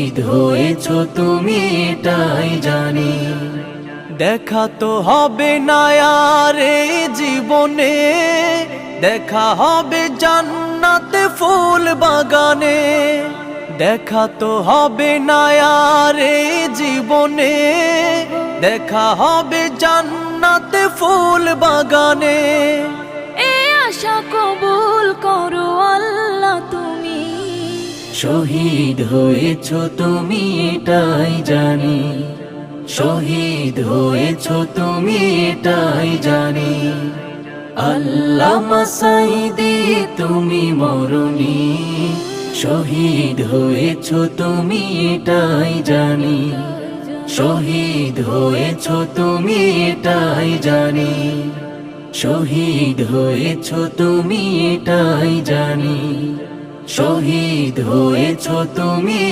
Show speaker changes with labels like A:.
A: শহীদ হয়েছো তুমি এটাই জানি। দেখা তো হবে না আর এই জীবনে, দেখা হবে জান্নাতে ফুল বাগানে। দেখা তো হবে না আর এই জীবনে, দেখা হবে জান্নাতে ফুল বাগানে।
B: এ আশা কবুল করো আল্লাহ তুমি।
A: শহীদ হয়েছো তুমি এটাই জানি, শহীদ হয়েছো তুমি এটাই জানি। আল্লামা সাঈদী তুমি মরণি, শহীদ হয়েছো তুমি এটাই জানি, শহীদ হয়েছো তুমি এটাই জানি, শহীদ হয়েছো তুমি এটাই জানি, শহীদ হয়েছো তুমি।